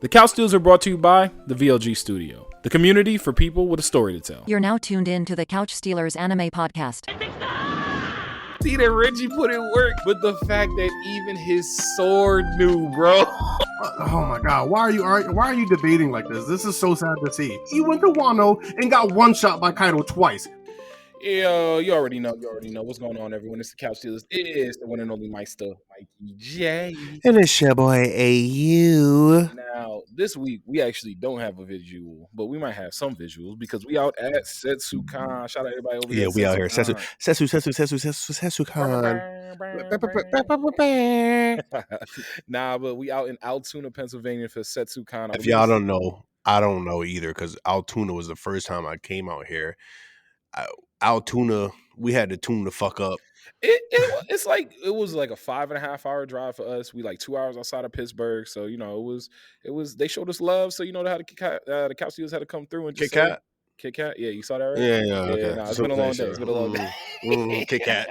The Couch Deals are brought to you by the VLG Studio, the community for people with a story to tell. You're now tuned in to the Couch Stealers anime podcast. See that Reggie put in work, but the fact that even his sword knew, bro. Oh my God! Why are you debating like this? This is so sad to see. He went to Wano and got one shot by Kaido twice. Yo, you already know what's going on, everyone. It's the Couch Dealers. It is the one and only Meister, Mikey J. And it's your boy AU. Now, this week we actually don't have a visual, but we might have some visuals because we out at Setsucon. Shout out everybody over there. Yeah, we out here. Setsucon. Nah, but we out in Altoona, Pennsylvania for Setsucon. If y'all don't know, I don't know either because Altoona was the first time I came out here. Altoona, we had to tune the fuck up. It was like a 5.5 hour drive for us. We like 2 hours outside of Pittsburgh, so you know it was. They showed us love, so you know how the Couch Dealers had to come through and just Kit Kat, yeah, you saw that, right? Yeah, okay. Nah, it's been a long day. It's been a long day. Kit Kat.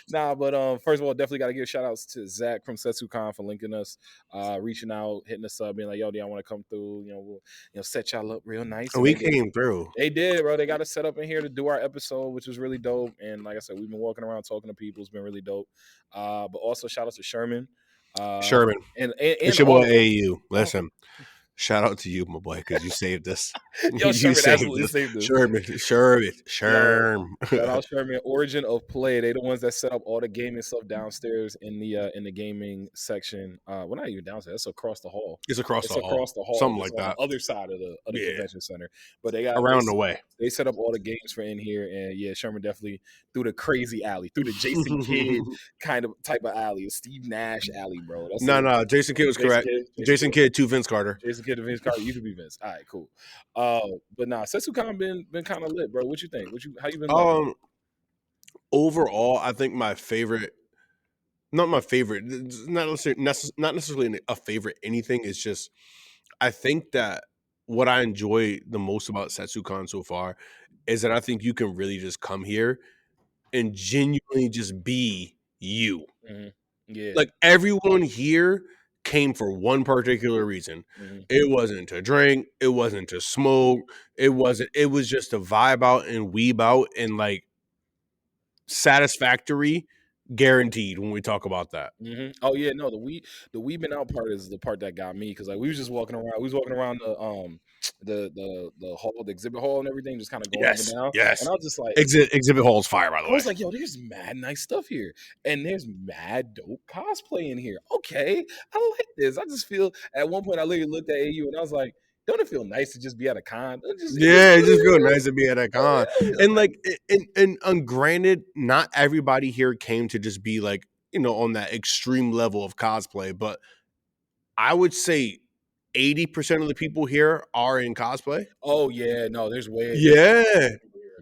Nah, but first of all, definitely got to give shout outs to Zach from Setsucon for linking us, reaching out, hitting us up, being like, "Yo, do y'all want to come through? We'll set y'all up real nice." And we came through. They did, bro. They got us set up in here to do our episode, which was really dope. And like I said, we've been walking around talking to people. It's been really dope. But also shout out to Sherman. And it's your boy AU. Listen. Shout out to you, my boy, because you saved us. Yo, Sherman absolutely saved us. Sherman. Shout out Sherman. Origin of Play. They the ones that set up all the gaming stuff downstairs in the gaming section. Well, not even downstairs. It's across the hall. It's across the hall. Something like that. On the other side of the convention center. But they got around the way. They set up all the games for in here, and yeah, Sherman definitely through the crazy alley, through the Jason Kidd type of alley, Steve Nash alley, bro. No, Jason Kidd was correct. Jason Kidd to Vince Carter. Jason Kidd to Vince Carter. You could be Vince. All right, cool. But nah, Setsucon been kind of lit, bro. What you think? How you been? Overall, I think my favorite, not necessarily a favorite anything. It's just I think that what I enjoy the most about Setsucon so far is that I think you can really just come here and genuinely just be you. Mm-hmm. Yeah, like everyone here came for one particular reason. Mm-hmm. It wasn't to drink, it wasn't to smoke, it was just to vibe out and weeb out and like satisfactory guaranteed when we talk about that. Mm-hmm. Oh yeah, no, the weebing out part is the part that got me because like we was just walking around. We was walking around the hall, the exhibit hall, and everything, just kind of going up and down. Yes, and I was just like, exhibit hall's fire, by the way. I was like, yo, there's mad nice stuff here, and there's mad dope cosplay in here. Okay, I like this. I just feel at one point I literally looked at AU and I was like, don't it feel nice to just be at a con? It just feels nice to be at a con. And like, and granted, not everybody here came to just be like, on that extreme level of cosplay, but I would say 80% of the people here are in cosplay. Oh yeah, no, there's way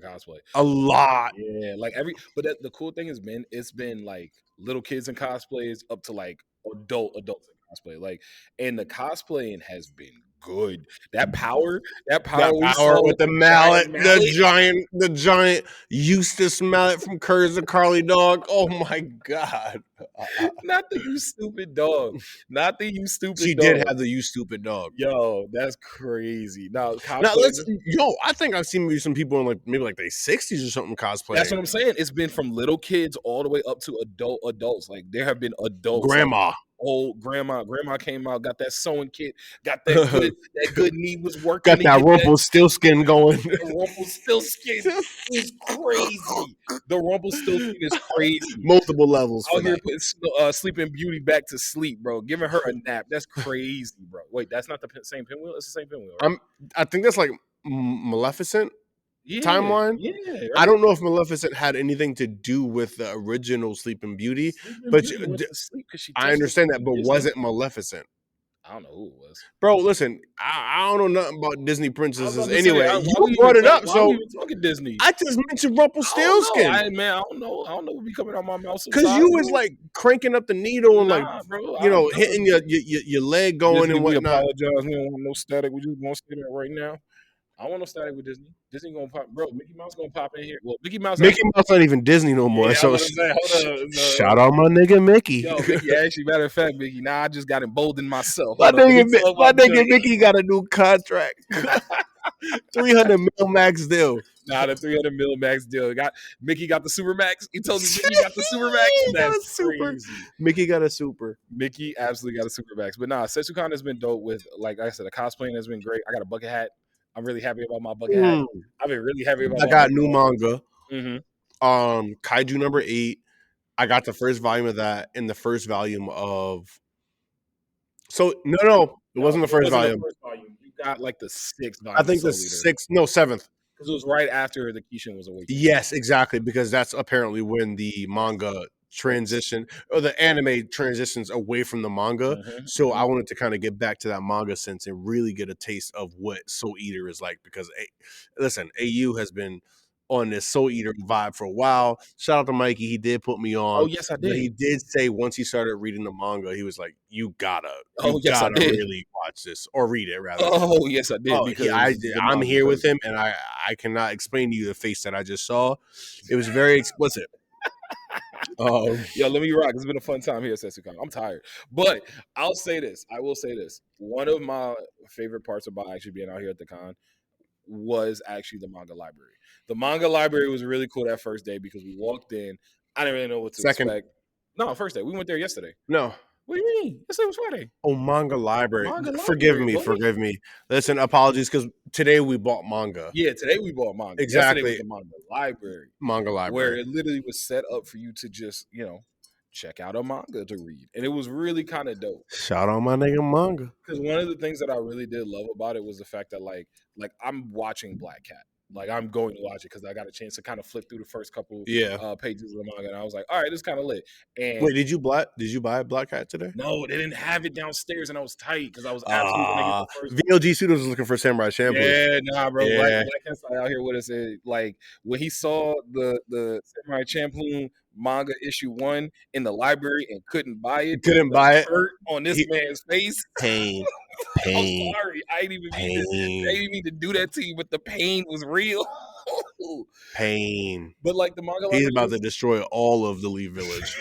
cosplay. A lot. Yeah, like but the cool thing it's been like little kids in cosplays up to like adults in cosplay. Like, and the cosplaying has been good. That power with the mallet, the giant Eustace mallet from Curse the Carly Dog. Oh my God. Not the you stupid dog. She did have the you stupid dog. Yo, that's crazy. Now I think I've seen some people in maybe their 60s or something cosplay. That's what I'm saying. It's been from little kids all the way up to adults. Like there have been adults. Grandma. Old grandma came out, got that sewing kit, got that good knee was working. Got that Rumpelstiltskin going. The Rumpelstiltskin is crazy. The Rumpelstiltskin is crazy. Multiple levels. Out here putting Sleeping Beauty back to sleep, bro. Giving her a nap. That's crazy, bro. Wait, that's not the same pinwheel? It's the same pinwheel, right? I think that's like Maleficent. Timeline. Yeah, right. I don't know if Maleficent had anything to do with the original Sleeping Beauty, but I understand that. But was it Maleficent? I don't know who it was, bro. Listen, I don't know nothing about Disney princesses. Anyway, you brought it up, so talking Disney. I just mentioned Rumpelstiltskin. I don't know what be coming out my mouth. Because you was like cranking up the needle and bro, hitting your leg going and whatnot. We apologize. We don't want no static. We just want to say that right now. I don't want no static with Disney. Disney gonna pop, bro. Mickey Mouse gonna pop in here. Well, Mickey Mouse Mickey actually. Mouse not even Disney no more. Yeah, I So was gonna say, hold on. shout out my nigga Mickey. Yo, Mickey. Actually, matter of fact, Mickey. Now I just got emboldened myself. Hold on, let me talk My my nigga joint. Mickey got a new contract. 300 mil max deal. Nah, the 300 mil max deal. Got Mickey got the super max. He told me Mickey got the super max. He got That's a super. crazy. Mickey got a super. Mickey absolutely got a super max. But nah, Setsucon has been dope with, like I said, the cosplaying has been great. I got a bucket hat. I'm really happy about my bucket hat. Mm. I've been really happy about I my got bucket new hat. manga. Kaiju number 8. I got the first volume of that and the first volume of. So no, it wasn't the It first wasn't the volume. first volume. You got like the sixth I volume of think the Soul Eater. 6th, no 7th. Because it was right after the Kishin was awakened. Yes, exactly, because that's apparently when the manga transition or the anime transitions away from the manga. So I wanted to kind of get back to that manga sense and really get a taste of what Soul Eater is like because listen, AU has been on this Soul Eater vibe for a while. Shout out to Mikey, he did put me Oh on. yes, I But he did. did say once he started reading the manga, he was like, "You gotta Oh yes, I did. really watch this or read it rather." Oh yes, I did Oh, because the I'm manga here with crazy. him, and I cannot explain to you the face that I just saw. It was very explicit. Yo, let me rock. It's been a fun time here at Setsucon. I'm tired, but I'll say this. I will say this. One of my favorite parts about actually being out here at the con was actually the manga library. The manga library was really cool that first day because we walked in. I didn't really know what to Second, expect. No, first day. We went there yesterday. no. What do you mean? Yesterday was Friday. Oh, manga library. Manga Forgive library, me, boy. forgive me. Listen, apologies because today we bought manga. Yeah, today we bought manga. Yesterday was Exactly, the manga library, manga where library. it literally was set up for you to just, check out a manga to read. And it was really kind of dope. Shout out my nigga manga. Because one of the things that I really did love about it was the fact that like I'm watching Black Cat. Like I'm going to watch it because I got a chance to kind of flip through the first couple Yeah. pages of the manga, and I was like, all right, this is kind of lit. And Wait, did you buy Black Hat today? no, they didn't have it downstairs, and I was tight because I was absolutely gonna get the first one. VLG Studios was looking for Samurai Champloo. Yeah, nah, bro. Yeah. Black Cat's out here with us. Like when he saw the Samurai Champloo manga issue 1 in the library and couldn't buy it, Couldn't the buy it. hurt on this He- man's face. Pain. I'm Pain. sorry. I didn't even mean to do that to you, but the pain was real. Pain. But like the manga He's library about to destroy all of the Lee Village.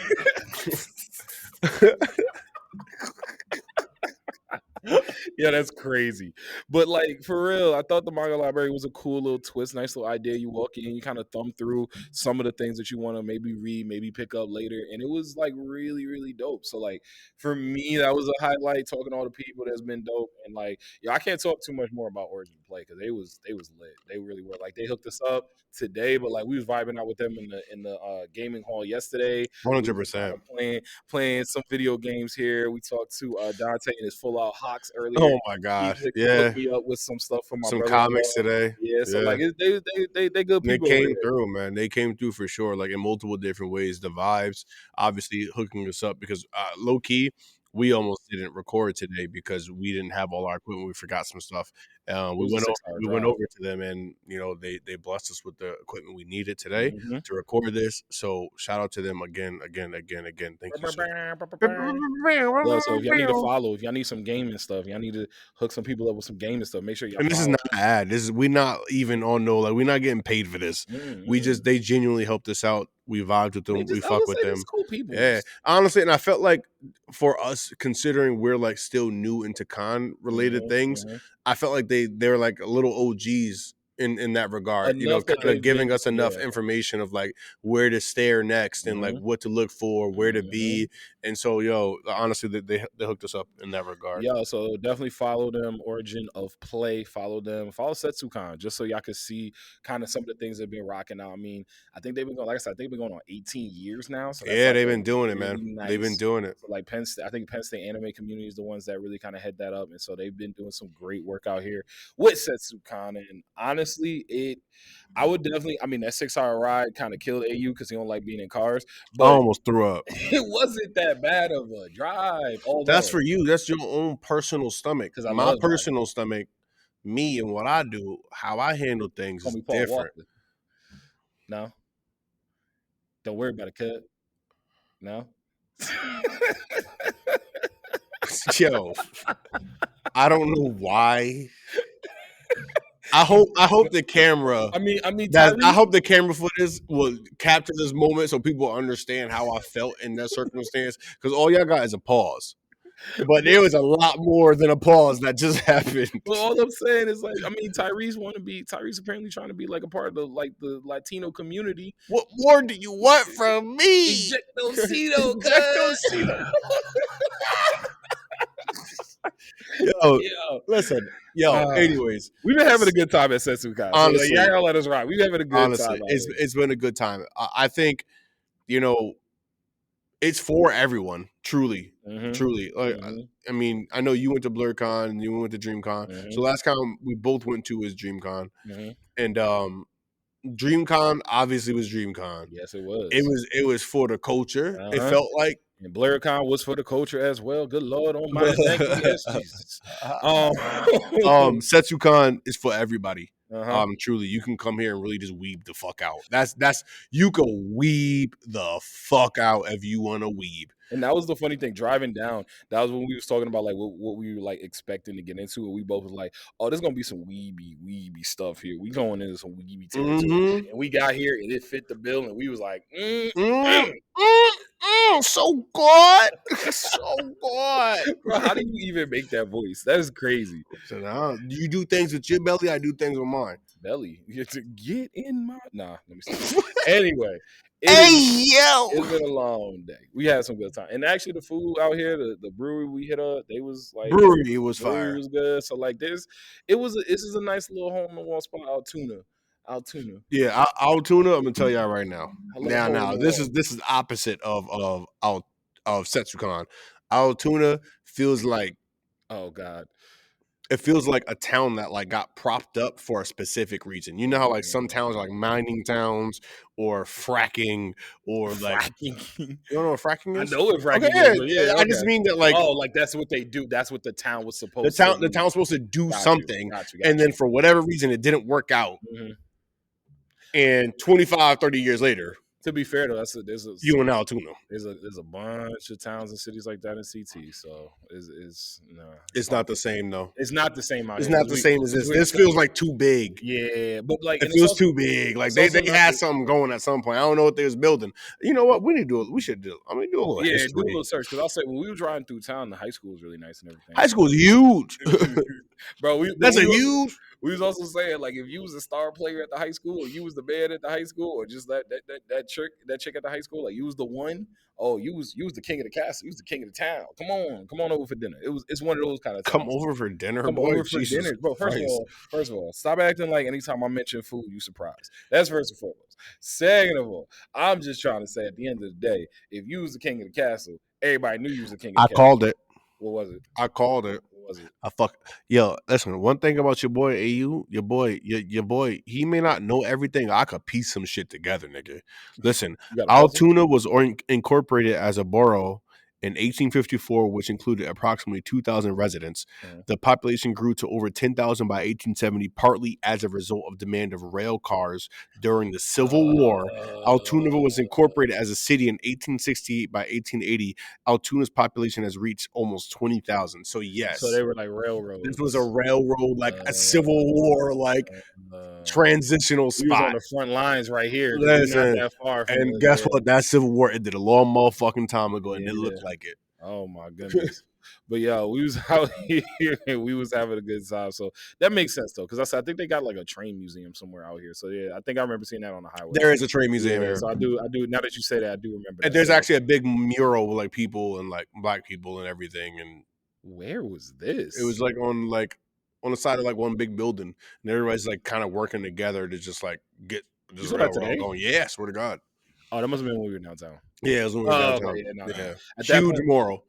Yeah, that's crazy. But like for real, I thought the manga library was a cool little twist, nice little idea. You walk in, you kind of thumb through some of the things that you want to maybe read, maybe pick up later, and it was like really, really dope. So like for me, that was a highlight. Talking to all the people that's been dope, and like I can't talk too much more about Origin Play because they was lit. They really were. Like they hooked us up today, but like we was vibing out with them in the gaming hall yesterday. 100%. Playing some video games here. We talked to Dante and his Full Out Hawks earlier. Oh my He gosh. hooked Yeah. me up with some stuff from my Some brother. comics today. Yeah, so Yeah. like they good They people. came through, man. They came through for sure, like in multiple different ways. The vibes, obviously hooking us up because low key, we almost didn't record today because we didn't have all our equipment. We forgot some stuff. It was a 6-hour We drive. went over to them, and they blessed us with the equipment we needed today to record this. So shout out to them again. Thank you. Yeah, so if y'all need to follow, if y'all need some gaming stuff, y'all need to hook some people up with some gaming stuff. Make sure y'all. And this is not an ad. This is we not even on no like we're not getting paid for this. We just they genuinely helped us out. We vibed with them. We fuck with them. Cool people. Yeah, honestly, and I felt like for us, considering we're like still new into con related things, I felt like they're like little OGs in that regard. Enough that kind of they've giving been- us enough yeah. information of like where to stare next and like what to look for, where to be. And so, honestly, they hooked us up in that regard. Yeah, so definitely follow them. Origin of Play, follow them. Follow Setsucon just so y'all can see kind of some of the things they've been rocking out. I mean, I think they've been going, like I said, I think they've been going on 18 years now. So that's Yeah, like they've a been doing it, man. really nice- They've been doing it. So like Penn State, I think Penn State anime community is the ones that really kind of head that up, and so they've been doing some great work out here with Setsucon. And honestly, I would definitely. I mean, that 6-hour ride kind of killed AU because he don't like being in cars. But I almost threw up. it wasn't that bad of a drive. That's for you. That's your own personal stomach. 'Cause I My love personal stomach, me and what I do, how I handle things Call is me Paul different. Walker. No, don't worry about it, cut. No. Yo, I don't know why I hope the camera I mean, I Tyrese. hope the camera footage will capture this moment so people understand how I felt in that circumstance. Because all y'all got is a pause, but there was a lot more than a pause that just happened. But all I'm saying is like, I mean, Tyrese apparently trying to be like a part of the Latino community. What more do you want from me? Ejectocito, Ejectocito. Yo, Yo, listen, anyways, we've been having a good time at Setsucon. So like, honestly, y'all gotta let us rock. We've been having a good time. Out here. it's been a good time. I think, it's for everyone, truly. Truly. Like, I mean, I know you went to BlurCon and you went to DreamCon. So last time we both went to was DreamCon. And DreamCon obviously was DreamCon. Yes, it was. It was for the culture. It felt like. And BlurCon was for the culture as well. Good Lord Almighty, thank you, yes, Jesus. Setsucon is for everybody. Truly, you can come here and really just weeb the fuck out. That's you can weeb the fuck out if you want to weeb. And that was the funny thing. Driving down, that was when we was talking about like what we were like expecting to get into. And we both was like, "Oh, there's gonna be some weeby stuff here. We going into some weeby territory." And we got here and it fit the bill, and we was like, so good, so good." Bro, how do you even make that voice? That is crazy. So you do things with your belly, I do things with mine. Belly, you have to get in my let me stop. Anyway. It's been a long day. We had some good time, and actually, the food out here, the brewery we hit up, they was like brewery was fire. It was good. So like this is a nice little home in the wall spot. Altoona. Yeah, Altoona. I'm gonna tell y'all right now. Now this is opposite of Setsucon. Altoona feels like, oh God. It feels like a town that like got propped up for a specific reason. You know how like some towns are like mining towns or fracking or like you don't know what fracking is? I know what fracking is. Yeah, I just mean that like like that's what they do. That's what the town was supposed to do. The town was supposed to do something, and then for whatever reason it didn't work out. And 25, 30 years later. To be fair though, you in Altoona. There's a bunch of towns and cities like that in CT. So it's not the same though. It's not the same. It's not the same as this. This feels like too big. Yeah, but like it feels too big. Like they had something going at some point. I don't know what they was building. You know what? We should do. I'm gonna do a little history. Do a little search because I'll say when we were driving through town, the high school was really nice and everything. High school is huge, bro. Huge. We was also saying like if you was a star player at the high school, or you was the man at the high school, or just that chick at the high school, like you was the one. Oh, you was the king of the castle. You was the king of the town. Come on over for dinner. It's one of those kind of times. Come over for dinner, bro. First of all, stop acting like anytime I mention food, you surprised. That's first and foremost. Second of all, I'm just trying to say at the end of the day, if you was the king of the castle, everybody knew you was the king of the castle. I called it. What was it? I called it. Yo, listen, one thing about your boy AU, your boy, he may not know everything. I could piece some shit together, nigga. Listen, Altoona was incorporated as a borough in 1854, which included approximately 2,000 residents. The population grew to over 10,000 by 1870, partly as a result of demand of rail cars during the Civil War. Altoona was incorporated as a city in 1868. By 1880, Altoona's population has reached almost 20,000. So yes. So they were like railroads. This was a railroad, like a Civil War, like transitional spot. We was on the front lines right here. Listen, not that far from and guess what? That Civil War ended a long motherfucking time ago, and it looked like it. Oh my goodness. But yeah, we was out here and we was having a good time. So that makes sense though, because I think they got like a train museum somewhere out here. So yeah, I think I remember seeing that on the highway. There is a train museum here. So I do. Now that you say that, I do remember. And there's actually a big mural with like people and like black people and everything. And where was this? It was like on the side of like one big building, and everybody's like kind of working together to just like get this railroad going. Yeah, swear to God. Oh, that must have been when we were downtown. Yeah, it was when we were downtown. Okay, Huge mural.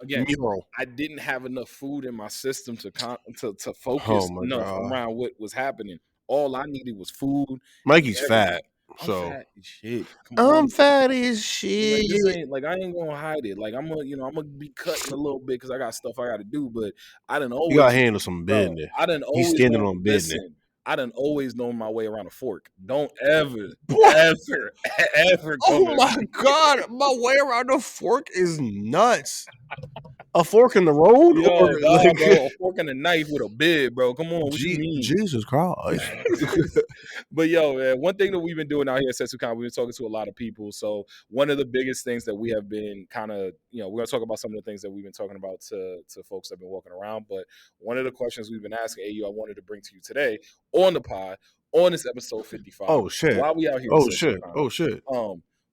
I didn't have enough food in my system to focus enough around what was happening. All I needed was food. Mikey's fat. So I'm fat as shit. I'm fat as shit. Like I ain't gonna hide it. Like I'm gonna be cutting a little bit because I got stuff I got to do. But I didn't always. You gotta handle some business. He's standing on business. I didn't always know my way around a fork. Don't ever. Oh my God, my way around a fork is nuts. a fork in the road, Yo, or nah, like bro, a fork and a knife with a bib, bro. Come on, what you mean? Jesus Christ. But yo, man, one thing that we've been doing out here at Setsucon, we've been talking to a lot of people. So one of the biggest things that we have been kind of, we're gonna talk about some of the things that we've been talking about to folks that have been walking around. But one of the questions we've been asking AU, I wanted to bring to you today on the pod, on this episode 55, Oh shit. while we out here at Oh shit. Setsucon, Oh shit.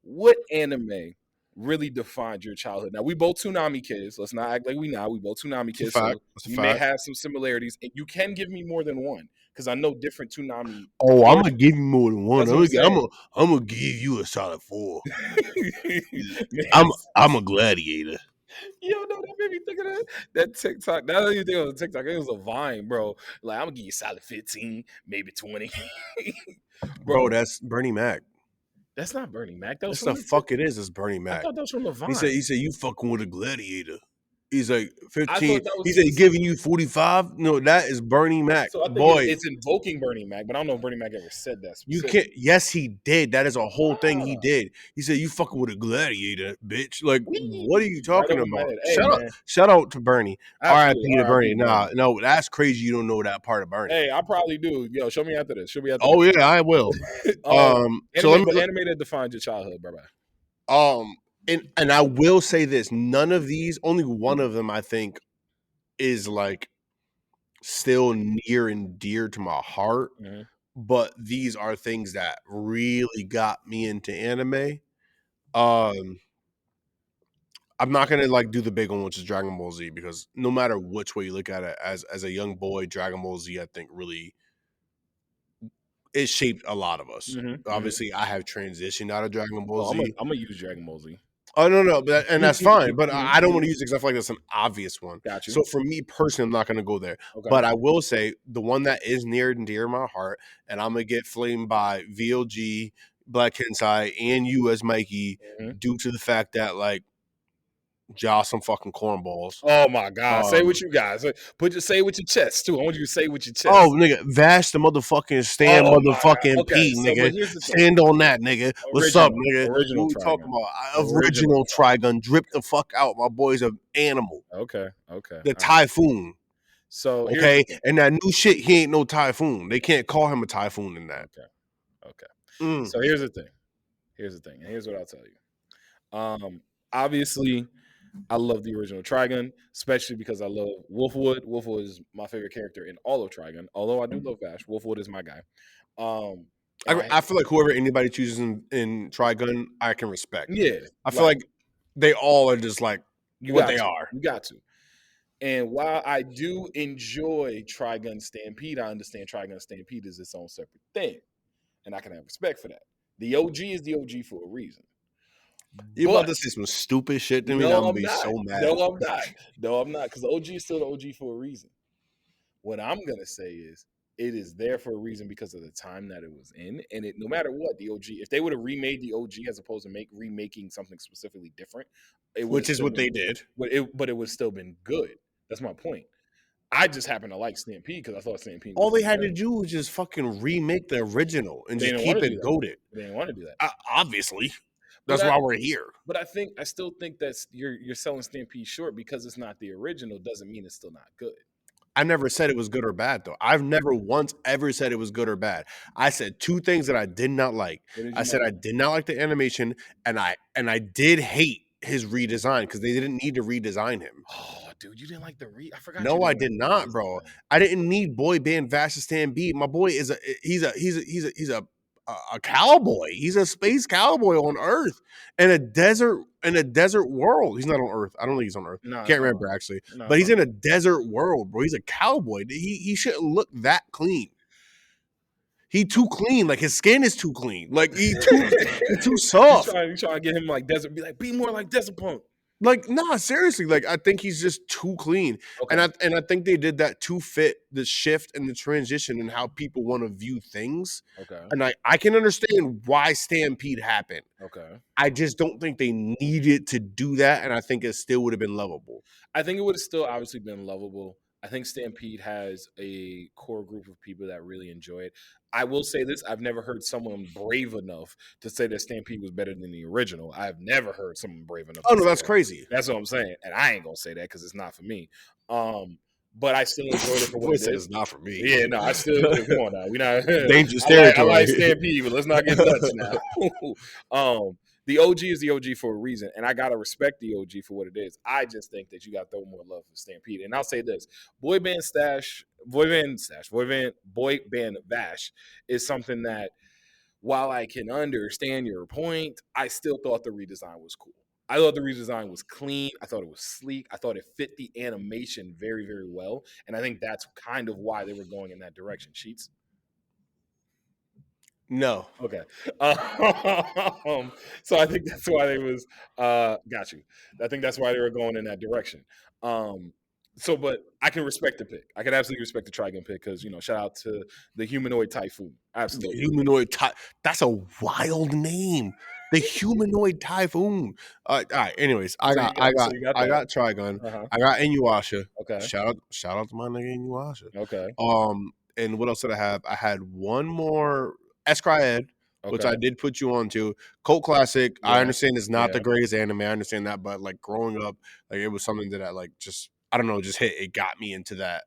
what anime really defined your childhood? Now we both Toonami kids. Let's not act like we not. We both Toonami It's a kids, fact. so It's a we may fact. have some similarities. And you can give me more than one because I know different Toonami Oh, I'm gonna origins. give you more than one. That's what I'm saying. I'm gonna give you a solid 4. Man, I'm a gladiator. yo, no, that made me think of that TikTok. Now that you think of the TikTok, it was a Vine, bro. Like I'm gonna give you a solid 15, maybe 20, Bro, bro. that's Bernie Mac. That's not Bernie Mac. That was That's from the the fuck it is. It's Bernie I Mac. thought that was from the He Vine. said you fucking with a gladiator. He's like I 15. thought that was He from said the. he giving you 45. No, that is Bernie Mac. So I think Boy, it's invoking Bernie Mac, but I don't know if Bernie Mac ever said that you specifically. can't. Yes, he did. That is a whole thing he Ah, did. He said you fucking with a gladiator, bitch. Like, what are you wee, right talking over my about? head. Hey, man, Shout out to Bernie. absolutely. R.I.P. to R.I.P. Bernie. to Nah, Bernie. no, that's crazy. You don't know that part of Bernie. Hey, I probably do. Yo, show me after this. Show me after Oh this. yeah, I will. So Anime, but anime that defined your childhood, bye bye. and I will say this: none of these, only one of them, I think, is like still near and dear to my heart. Mm-hmm. But these are things that really got me into anime. Um, I'm not gonna like do the big one, which is Dragon Ball Z, because no matter which way you look at it, as a young boy, Dragon Ball Z, I think really it shaped a lot of us. Mm-hmm. Mm-hmm. Obviously, I have transitioned out of Dragon Ball Oh, Z. I'm gonna use Dragon Ball Z. Oh no, and that's fine. But I don't Mhm. want to use it because I feel like that's an obvious one. Got you. So for me personally, I'm not going to go there. Okay. But I will say the one that is near and dear to my heart, and I'm gonna get flamed by VLG, Black Kensai, and you as Mikey, Mhm. due to the fact that like y'all some fucking cornballs. Oh my God! Say Um, what you guys say it with your chest too. I want you to say it with your Oh, chest. nigga, Vash the motherfucking stand Oh my God! motherfucking Okay, P, so nigga. but here's the thing: Stand on that, nigga. What's up, nigga? original What we Trigun, talking about? original. Original Trigun. Drip the fuck out. My boy's an animal. Okay, okay. The All right. Typhoon. So here's the Okay? thing. And that new shit, he ain't no Typhoon. They can't call him a Typhoon in that. Okay, okay. Mm. So here's the thing. And here's what I'll tell you. Obviously, I love the original Trigun, especially because I love Wolfwood. Wolfwood is my favorite character in all of Trigun. Although I do love Vash, Wolfwood is my guy. And I feel like whoever anybody chooses in Trigun, I can respect. yeah, I feel like they all are just like you what got they to. are. You got to. And while I do enjoy Trigun Stampede, I understand Trigun Stampede is its own separate thing, and I can have respect for that. The OG is the OG for a reason. You But about to say some stupid shit to me? no, I'm gonna I'm be not. so mad. No, I'm not. No, I'm not. Because the OG is still the OG for a reason. What I'm gonna say is it is there for a reason because of the time that it was in. And it no matter what, the OG, if they would have remade the OG as opposed to remaking something specifically different, it would Which is what they did. but it would still been good. That's my point. I just happen to like Stampede because I thought Stampede was All they had better. to do was just fucking remake the original and They just didn't keep wanna do it that. goaded. They didn't want to do that. Obviously, But that's why we're here. But I still think that's you're selling Stampede short because it's not the original doesn't mean it's still not good. I never said it was good or bad, though. I've never once ever said it was good or bad. I said two things that I did not like. What did I you said not I did not like the animation, and I did hate his redesign because they didn't need to redesign him. Oh, dude, you didn't like the I forgot you No, I didn't did like not, the bro. redesign. I didn't need boy band Vashta Stampede. My boy is a cowboy. He's a space cowboy on Earth in a desert world. He's not on Earth. I don't think he's on Earth. No, it's Can't not. remember actually. No, But it's he's not. in a desert world, bro. He's a cowboy. He shouldn't look that clean. He too clean. Like his skin is too clean. Like he too soft. You trying to get him like Desert, be more like Desert Punk. Like, nah, seriously. Like, I think he's just too clean. Okay. And I think they did that to fit the shift and the transition and how people want to view things. Okay. And I can understand why Stampede happened. Okay. I just don't think they needed to do that. And I think it still would have been lovable. I think it would have still obviously been lovable. I think Stampede has a core group of people that really enjoy it. I will say this: I've never heard someone brave enough to say that Stampede was better than the original. I've never heard someone brave enough Oh to no, say that's that. crazy. That's what I'm saying, and I ain't gonna say that because it's not for me. But I still enjoyed it for what Boy it said is. it's not for me. Yeah, no, I still come on now. We not. Dangerous I like territory. Stampede, but let's not get nuts now. The OG is the OG for a reason, and I gotta respect the OG for what it is. I just think that you gotta throw more love for Stampede. And I'll say this: boy band bash is something that, while I can understand your point, I still thought the redesign was cool. I thought the redesign was clean. I thought it was sleek. I thought it fit the animation very, very well. And I think that's kind of why they were going in that direction. Sheets? No. Okay. So I think that's why they was got you. I think that's why they were going in that direction. But I can respect the pick. I can absolutely respect the Trigon pick because shout out to the humanoid typhoon. The Absolutely. humanoid that's a wild name. The humanoid typhoon. All right. Anyways, I So got you I got got so you got I that. got Trigun. Uh-huh. I got Inuyasha. Okay. Shout out to my nigga Inuyasha. Okay. And what else did I have? I had one more Ed, which Okay. I did put you on to. Cult classic. I Yeah. understand it's not the Yeah. greatest anime. I understand that, but like growing up, like it was something that I like just I don't know, just hit it got me into that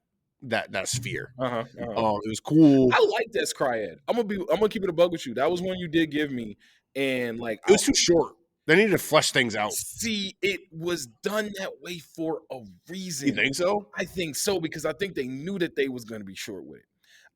sphere. Uh-huh. Uh-huh. It was cool. I like that Cryad. I'm gonna keep it a bug with you. That was one you did give me, and like It was too short. They needed to flesh things out. see, it was done that way for a You reason. think so? I think so because I think they knew that they was gonna be short with it.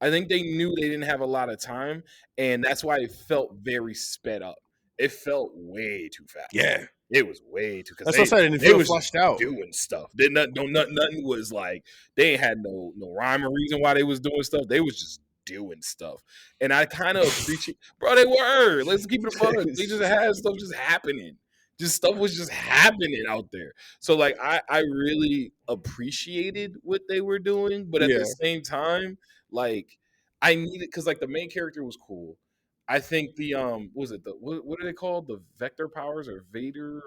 I think they knew they didn't have a lot of time, and that's why it felt very sped up. It felt way too fast. Yeah. It was way too because That's what I said. And it they feel was just fleshed out. doing stuff. They nothing was like they ain't had no rhyme or reason why they was doing stuff. They was just doing stuff, and I kind of appreciate, bro. They were. Let's keep it a bug. They just had stuff just happening. Just stuff was just happening out there. So like I really appreciated what they were doing, but at the Yeah. same time, like I needed because like the main character was cool. I think the what was it what are they called, the vector powers or Vader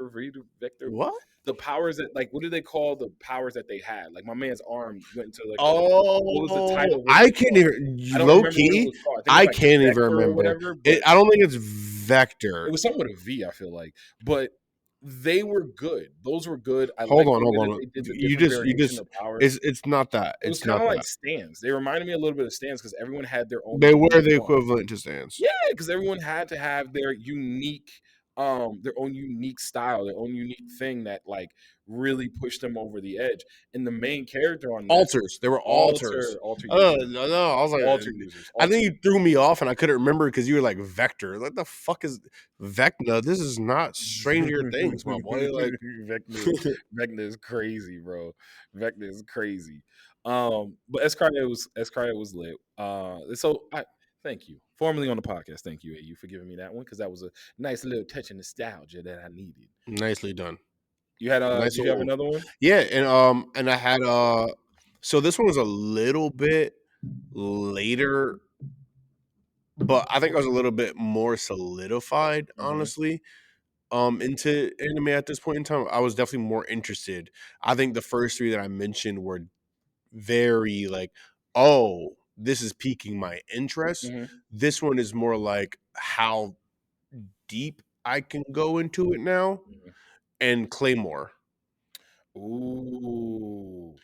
vector, What? the powers that like what do they call the powers that they had, like my man's arm went into like what was the Oh, title, what was I it can't called? even I don't low remember what it key. was called. I think it was I like can't even vector or remember. whatever, but I don't think it's it Vector. was something with a V, I feel like, but they were good. Those were good. I Hold liked on, the way hold that on. they did the You different just variation of powers. it's not that. It was It's kind not of like that. stands. They reminded me a little bit of stands because everyone had their own They were unique the one. equivalent to stands. Yeah, because everyone had to have their own unique style, their own unique thing that like really pushed them over the edge. And the main character on that Altars. They were altars. alter Oh users, no, no. I was like, I alter think you users. threw me off, and I couldn't remember because you were like Vector. What the fuck is Vecna? This is not Stranger Things, my boy. Like, Vecna, Vecna is crazy, bro. Vecna is crazy. But Escria was lit. So I thank you. Formerly on the podcast, thank you, AU, for giving me that one because that was a nice little touch of nostalgia that I needed. nicely done. You had Nice did you have little, another one? yeah, and I had so this one was a little bit later, but I think I was a little bit more solidified, Mm-hmm. honestly. Into anime at this point in time. I was definitely more interested. I think the first three that I mentioned were very like, oh, this is piquing my interest. Mm-hmm. This one is more like how deep I can go into it now. Mm-hmm. And Claymore. Ooh.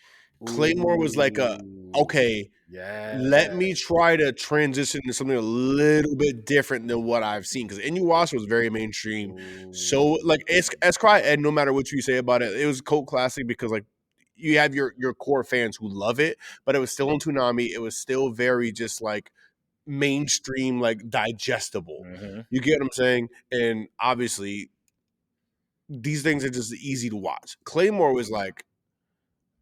Claymore was like a Ooh. okay, Yeah. let me try to transition to something a little bit different than what I've seen because Inuyasha was very mainstream. So Ooh. like it's Cry and no matter what you say about it, it was a cult classic because like you have your core fans who love it, but it was still on Toonami. It was still very just like mainstream, like digestible. Mm-hmm. You get what I'm saying? And obviously these things are just easy to watch. Claymore was like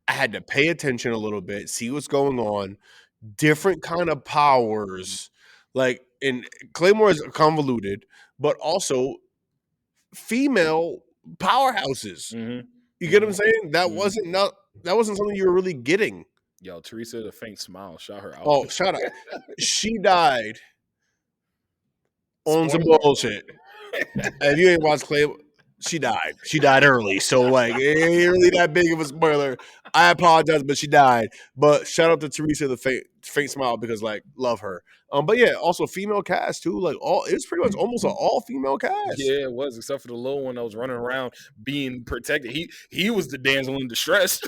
I had to pay attention a little bit, see what's going on, different kind of powers. Like, and Claymore is convoluted, but also female powerhouses. Mm-hmm. You get what I'm Mm-hmm. saying? Mm-hmm. That wasn't something you were really getting. Yo, Teresa, the faint smile, shout her out. Oh, shut up. She died on some Spoiler. bullshit. If you ain't watched Claymore, she died. She died early, so like it ain't really that big of a spoiler. I apologize, but she died. But shout out to Teresa the faint smile because like love her. But yeah, also female cast too. Like all it was pretty much almost an all female cast. Yeah, it was, except for the little one that was running around being protected. He was the damsel in distress.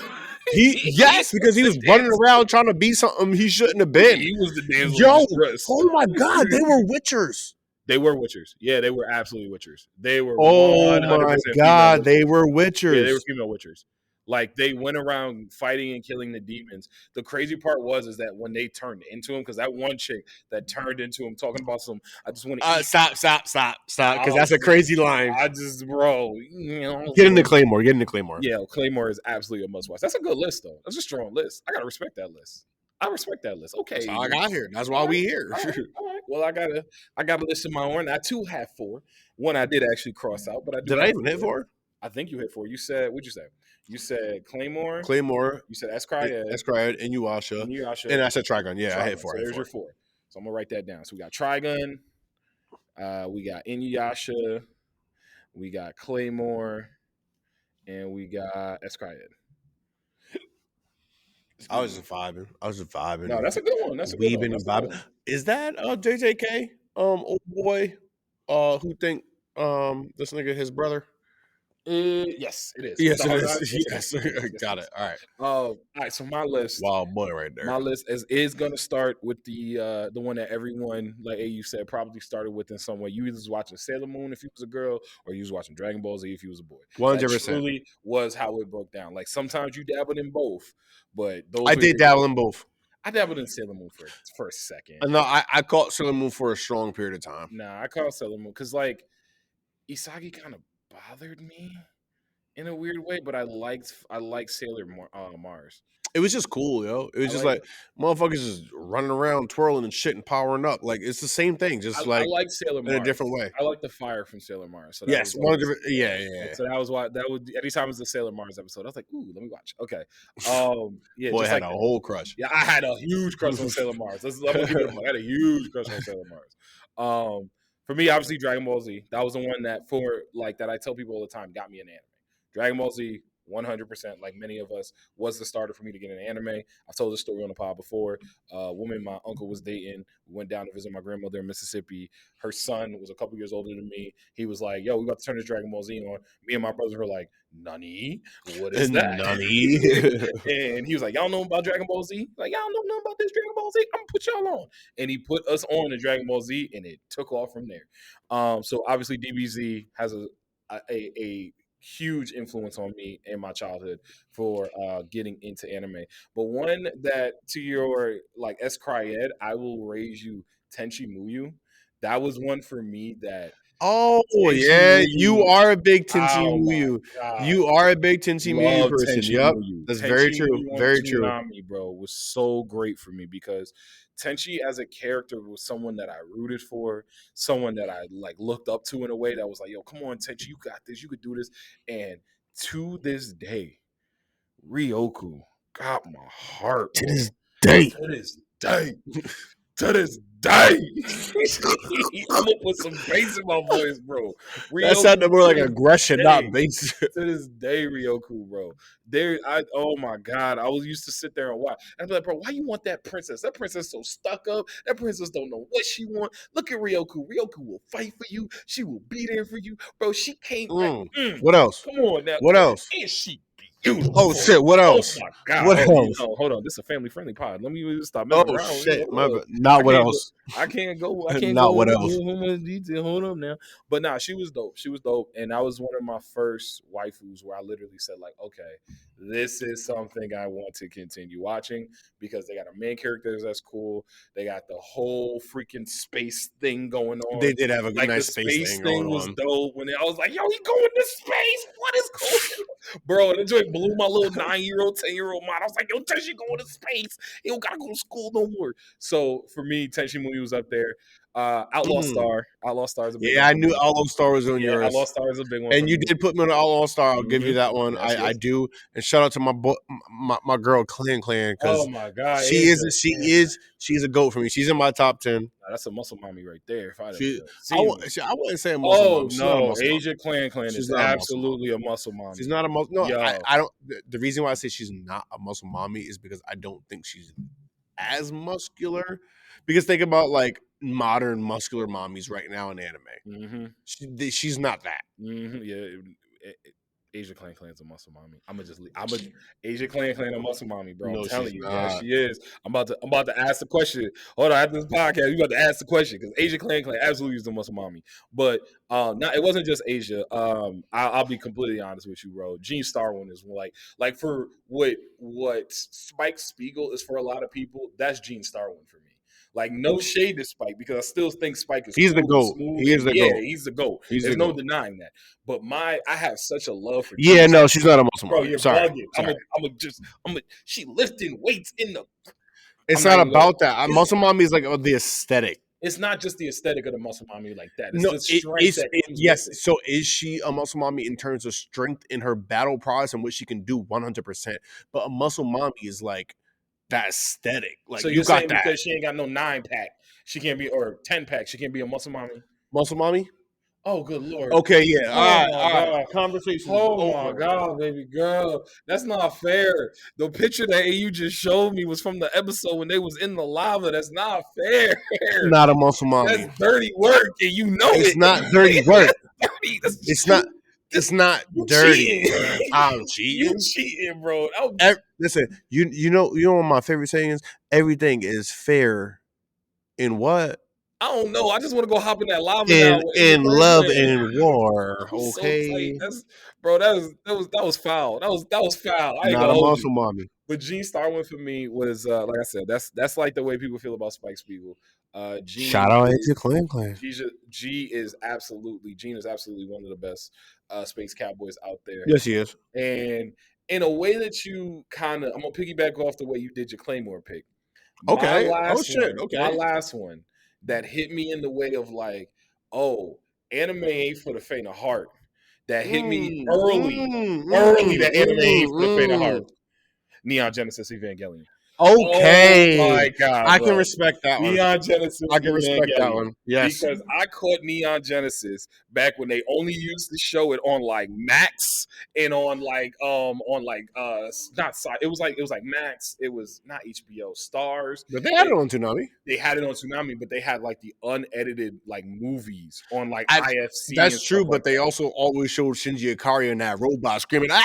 Yes, because he was running around trying to be something he shouldn't have been. He was the damsel in Yo, distress. oh my god, they were witchers. They were witchers. Yeah, they were absolutely witchers. They were Oh 100% my female god, witchers. they were Yeah, they were witchers. female witchers. Like they went around fighting and killing the demons. The crazy part was is that when they turned into him, because that one chick that turned into him talking about some, I just want to eat. Stop, because that's a crazy line. I just, bro, you know, Get into Claymore. yeah, Claymore is absolutely a must watch. That's a good list though. That's a strong list. I gotta respect that list. I respect that list. Okay, That's how I got here. That's why we here. all right. Well, I got a list of my own. I too have 4. One I did actually cross out, but I Did I even hit 4? I think you hit 4. You said what'd you say? You said Claymore. Claymore, You said Escryed. Escryed, and Uasha. Inuyasha. And I said Trigun. Yeah, I hit Trigun. 4. So there's your 4. So I'm gonna write that down. So we got Trigun. We got Inuyasha. We got Claymore, and we got Escryed. I was just vibing. No, that's a good one. That's a good one. Weaving and vibing. Is that JJK? Old boy, who think this nigga his brother? Yes, it is. Yes, With it the hard is. eyes? Yes, got it. All right. All right. So my list. Wild boy right there. My list is gonna start with the one that everyone, like AU said, probably started with in some way. You either was watching Sailor Moon if you was a girl, or you was watching Dragon Ball Z if you was a boy. 100%. That truly was how it broke down. Like sometimes you dabbled in both, but those I were did your- dabble in both. I dabbled in Sailor Moon for a second. No, I caught Sailor Moon for a strong period of time. Nah, I call Sailor Moon because like Isagi kind of bothered me in a weird way, but I liked Sailor Mars. It was just cool, yo. It was just like like motherfuckers just running around, twirling and shit and powering up. Like it's the same thing, just I like like Sailor Mars in a different way. I like the fire from Sailor Mars. So that Yes, was one of always- the yeah. So that was why that would anytime it's a Sailor Mars episode, I was like, ooh, let me watch. Okay. Yeah, Boy just had like a that. whole crush. Yeah, I had a huge crush on Sailor Mars. I'm gonna give it a I had a huge crush on Sailor Mars. For me, obviously Dragon Ball Z. That was the one that that I tell people all the time got me an anime. Dragon Ball Z, 100%, like many of us, was the starter for me to get an anime. I've told this story on the pod before. A woman my uncle was dating. We went down to visit my grandmother in Mississippi. Her son was a couple years older than me. He was like, yo, we about to turn this Dragon Ball Z on. Me and my brother were like, Nani? What is that? Nani? And he was like, y'all know about Dragon Ball Z? Like, y'all know nothing about this Dragon Ball Z? I'm gonna put y'all on. And he put us on the Dragon Ball Z, and it took off from there. So obviously DBZ has a huge influence on me in my childhood for getting into anime. But one that to your like S. Cryed, I will raise you Tenchi Muyo. That was one for me that Oh Tenchi yeah, Muyo. you are a big Tenchi Oh my Muyo. God. You are a big Tenchi Muyo Love person. Tenchi Yep, Muyo. that's Tenchi very true. Muyo on Very true. Toonami, bro, was so great for me because Tenchi as a character was someone that I rooted for, someone that I like looked up to in a way that was like, yo, come on, Tenchi, you got this, you could do this. And to this day, Ryoku got my heart. To bro. this day. To this day. To this day. I'm gonna put some bass in my voice, bro. That sounded more like to this aggression, day. not base. To this day, Ryoku, bro. Oh my god, I was used to sit there and watch. I'd be like, bro, why you want that princess? That princess so stuck up. That princess don't know what she want. Look at Ryoku. Ryoku will fight for you. She will be there for you, bro. She can't. What else? Come on now. What else? Is she beautiful? Oh shit! What else? Oh my god! What Oh, else? hold on. This is a family-friendly pod. Let me stop messing Oh around. shit! Hold up. Not what else? I can't go. I can't Not go what into else. too much detail. Hold up now. But nah, she was dope. She was dope, and that was one of my first waifus where I literally said like, okay, this is something I want to continue watching because they got a main character that's cool. They got the whole freaking space thing going on. They did have a Like nice the space thing going was on. dope when I was like, yo, he going to space. What is cool? Bro, that joint blew my little 9-year-old, 10-year-old mind. I was like, yo, Tenchi going to space. He don't gotta go to school no more. So for me, Tenchi Muyo was up there. Outlaw Mm. Star. Outlaw Star is a big Yeah, one I for knew me. Outlaw Star was on Yeah, Outlaw yours. Star is a big one for And you me. did put me on the Outlaw Star. I'll give you Mhm. that one. Yes, I yes. do. And shout out to my girl Clan Oh because my God, she Asia. is Man, she's a goat for me. She's in my top 10. that's a muscle mommy right there. If I'd have She seen her. I wouldn't say a muscle Oh mom. She's not a no, muscle mom. Asia Clan She's is not a muscle mom. absolutely a muscle She's mommy. not a muscle. No, Yo. I don't. The reason why I say she's not a muscle mommy is because I don't think she's as muscular. Because think about like modern muscular mommies right now in anime. Mm-hmm. She's not that. Mm-hmm. Yeah. Asia Clan's a muscle mommy. I'm a Asia Clan a muscle mommy, bro. I'm No, telling she's you, yes, not. she is. I'm about to ask the question. Hold on, after this podcast, we about to ask the question because Asia Clan absolutely is the muscle mommy. But not it wasn't just Asia. I'll be completely honest with you, bro. Gene Starwin is like for what Spike Spiegel is for a lot of people. That's Gene Starwin for me. Like no shade to Spike because I still think Spike is He's the cool and goat. smooth He is and the yeah, goat. he's the GOAT. He's the There's no goat. denying that. But I have such a love for Yeah, Gene. no, she's not a muscle Bro, mommy. you're Sorry, bugging. sorry. She lifting weights in the. It's I'm not not even going. about that. Muscle mommy is like the aesthetic. It's not just the aesthetic of the muscle mommy like that. It's No, the strength that comes with yes. it. So is she a muscle mommy in terms of strength in her battle prowess and what she can do 100%? But a muscle mommy is like that aesthetic. Like So you you're got saying that because she ain't got no 9-pack, she can't be or 10-pack, she can't be a muscle mommy? muscle mommy. Oh, good lord. Okay, yeah. Oh All my right. god. Conversation is Oh my over. god, baby girl. That's not fair. The picture that you just showed me was from the episode when they was in the lava. That's not fair. Not a muscle That's mommy. dirty work, and you know It's it. not dirty work. That's dirty. It's not. This, It's not you dirty. cheating. I'm You cheating. cheating, bro. Listen, you know what my favorite saying is? Everything is fair in what? I don't know. I just want to go hop in that lava now In with Asia in love Clan. and war. He's so tight. Okay. That's bro. That was foul. That was foul. I ain't Not gonna a hold you. muscle mommy. But Gene Starwin for me was like I said. That's like the way people feel about Spike Spiegel. Shout Gene out is Asia Clan. Gene is absolutely one of the best space cowboys out there. Yes, he is. And in a way that you kind of, I'm gonna piggyback off the way you did your Claymore pick. Okay. Oh shit. My Okay. last one that hit me in the way of like, oh, anime ain't for the faint of heart. That hit me early. That anime ain't for the faint of heart. Neon Genesis Evangelion. Oh Okay. my god, I can bro. respect that one. Neon Genesis I can respect that Evangelion. one. Yes. Because I caught Neon Genesis back when they only used to show it on like Max and on like not it was like Max, it was not HBO, Stars. But they had it on Toonami. They had it on Tsunami, but they had like the unedited like movies on like I, IFC and that's stuff true, like but they also always showed Shinji Ikari and that robot screaming. but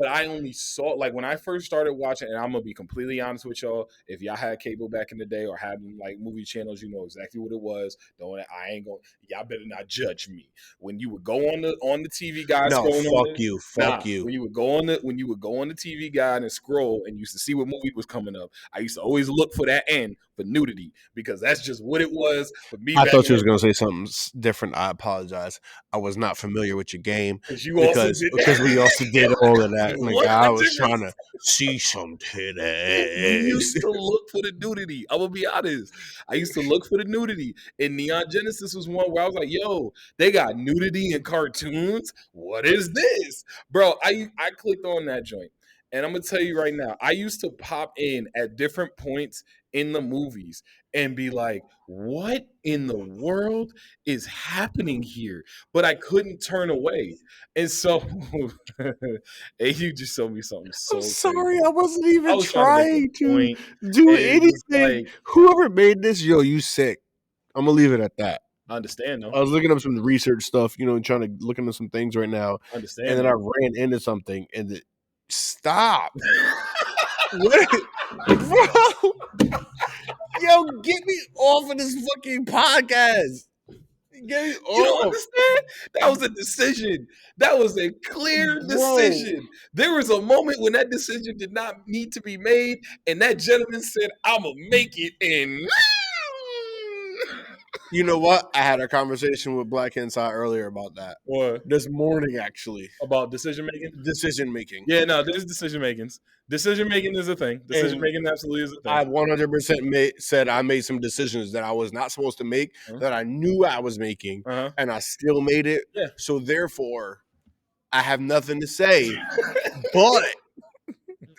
I only saw like when I first started watching, and I'm gonna be completely honest with y'all. If y'all had cable back in the day or had like movie channels, you know exactly what it was. Don't I ain't gonna y'all better not judge me. When you would go on the TV guide No, scrolling on fuck it, you, nah, fuck you. when you would go on the TV guide and scroll and used to see what movie was coming up, I used to always look for that end for nudity because that's just what it was for me I back thought in you was the gonna say something different. I apologize. I was not familiar with your game because you also did because we also did that. all of that. Like I was 100%. trying to see some We titties. used to look for the nudity. I'm gonna be honest. I used to look for the nudity. And Neon Genesis was one where I was like, yo, they got nudity in cartoons. What is this? Bro, I clicked on that joint. And I'm gonna tell you right now, I used to pop in at different points in the movies and be like, what in the world is happening here? But I couldn't turn away. And so and you just showed me something I'm so sorry, crazy. I wasn't I even was trying to make trying a to point, do and it's just anything. like Whoever made this, yo, you sick. I'm gonna leave it at that. I understand though. I was looking up some research stuff, trying to look into some things right now, I and understand then I though. ran into something, and stop, what, bro? Yo, get me off of this fucking podcast. Get me You don't off, understand? That was a decision. That was a clear bro. decision. There was a moment when that decision did not need to be made, and that gentleman said, "I'm gonna make it." And You know what? I had a conversation with Black Inside earlier about that. What This morning, actually. about decision making? Decision making. Yeah, no, there's decision makings. Decision making is a thing. Decision And making absolutely is a I thing. 100% said I made some decisions that I was not supposed to make, Uh-huh. that I knew I was making, Uh-huh. and I still made it. Yeah. So therefore, I have nothing to say. But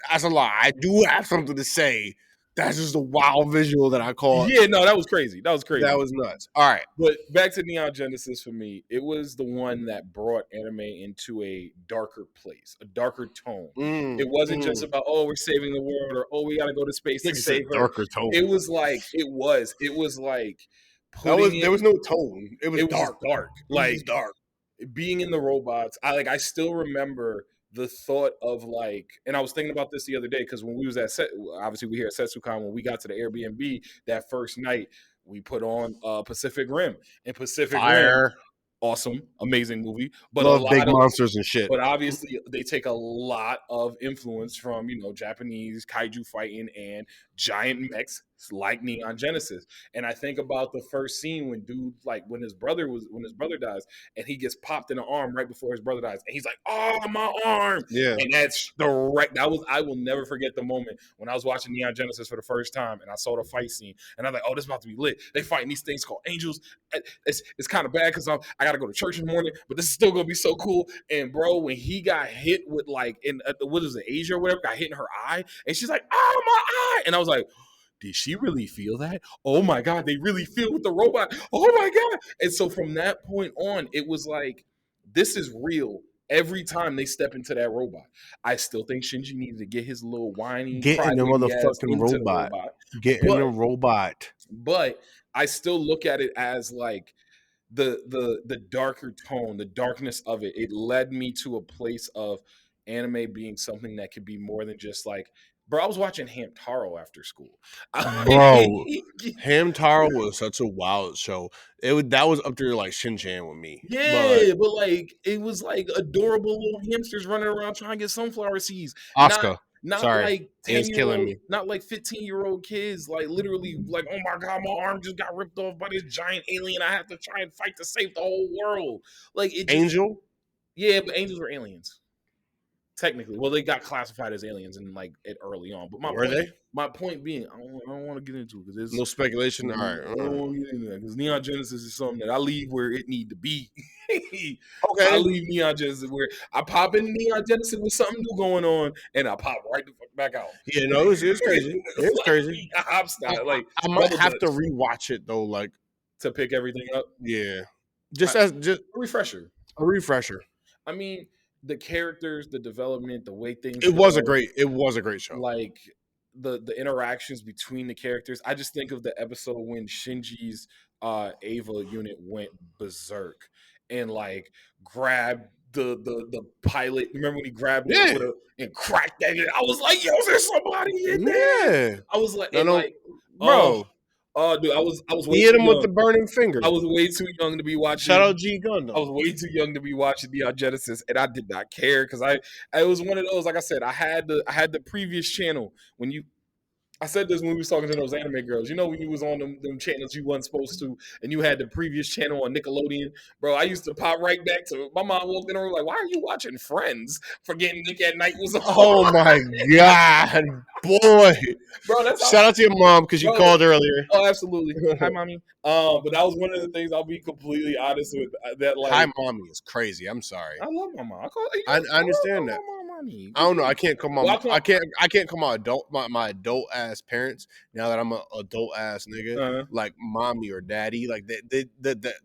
that's a lie. I do have something to say. That's just a wild visual that I caught. Yeah, no, that was crazy. That was crazy. That was nuts. All right. But back to Neon Genesis for me, it was the one that brought anime into a darker place, a darker tone. It wasn't just about, oh, we're saving the world, or oh, we gotta go to space to save her. Darker tone. It was like There was no tone. It was dark. Dark. Like dark. Being in the robots, I still remember the thought of like, and I was thinking about this the other day because when we was at obviously we here at Setsucon, when we got to the Airbnb that first night, we put on Pacific Rim, and Pacific Rim, awesome, amazing movie, but love big monsters and shit. But obviously, they take a lot of influence from Japanese kaiju fighting and giant mechs like Neon Genesis. And I think about the first scene when when his brother dies, and he gets popped in the arm right before his brother dies, and he's like, "Oh, my arm!" Yeah, and that's direct. I will never forget the moment when I was watching Neon Genesis for the first time, and I saw the fight scene, and I'm like, "Oh, this is about to be lit." They fighting these things called angels. It's kind of bad because I got to go to church in the morning, but this is still gonna be so cool. And bro, when he got hit with what is it, Asia or whatever, got hit in her eye, and she's like, "Oh, my eye!" And I was like, did she really feel that? Oh my God, they really feel with the robot. Oh my God. And so from that point on, it was like, this is real. Every time they step into that robot, I still think Shinji needed to get his little whiny, get in the motherfucking robot. Get in the robot. But I still look at it as like the darker tone, the darkness of it. It led me to a place of anime being something that could be more than just like, bro, I was watching Hamtaro after school. Bro, Hamtaro was such a wild show. That was up there like Shin-Chan with me. Yeah, but like it was like adorable little hamsters running around trying to get sunflower seeds. Oscar. Not Sorry, like it's killing me. Not like 15-year-old kids, like literally like, oh my God, my arm just got ripped off by this giant alien. I have to try and fight to save the whole world. Like it just, Angel? Yeah, but angels were aliens. Technically, well, they got classified as aliens and like it early on. But my point being, I don't want to get into it because there's no speculation. All right, I don't want to get into that because Neon Genesis is something that I leave where it need to be. Okay, I leave Neon Genesis where I pop in Neon Genesis with something new going on, and I pop right the fuck back out. Yeah, no, it's crazy. It's crazy. I might have to rewatch it though, like to pick everything up. Yeah, just a refresher. A refresher. I mean, the characters, the development, the way things. It was a great show. Like the interactions between the characters. I just think of the episode when Shinji's Ava unit went berserk and like grabbed the pilot. Remember when he grabbed it and cracked that? I was like, yo, is there somebody in there? Yeah. I was like, bro. Oh, dude, I was way he hit him with the burning finger. I was way too young to be watching. Shout out G Gundam. I was way too young to be watching Neon Genesis, and I did not care because I was one of those. Like I said, I had the previous channel when you. I said this when we was talking to those anime girls. You know, when you was on them channels you wasn't supposed to, and you had the previous channel on Nickelodeon, bro. I used to pop right back to my mom walked in and was like, "Why are you watching Friends? Forgetting Nick at Night was on." Oh my God, boy, bro! That's shout out to your mom because you called earlier. Oh, absolutely. Hi, mommy. But that was one of the things. I'll be completely honest with that. Like, hi, mommy is crazy. I'm sorry. I love my mom. I understand that. I don't know. I can't come on. I can't come on adult my adult ass parents now that I'm an adult ass nigga. Like mommy or daddy. Like the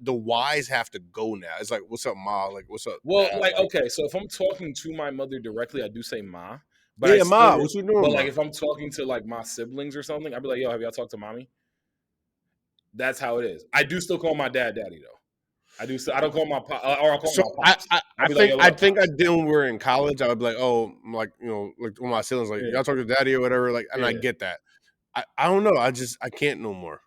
Y's have to go now. It's like, what's up, ma? Like, what's up? Well, like, okay. So if I'm talking to my mother directly, I do say ma. But yeah, ma. What you doing? But like, if I'm talking to like my siblings or something, I'd be like, yo, have y'all talked to mommy? That's how it is. I do still call my dad daddy though. I do. I don't call my pop. Or I call my pops. I think I did when we were in college. I would be like, oh, like like when my siblings like, y'all talk to daddy or whatever. Like, and I get that. I don't know. I can't no more.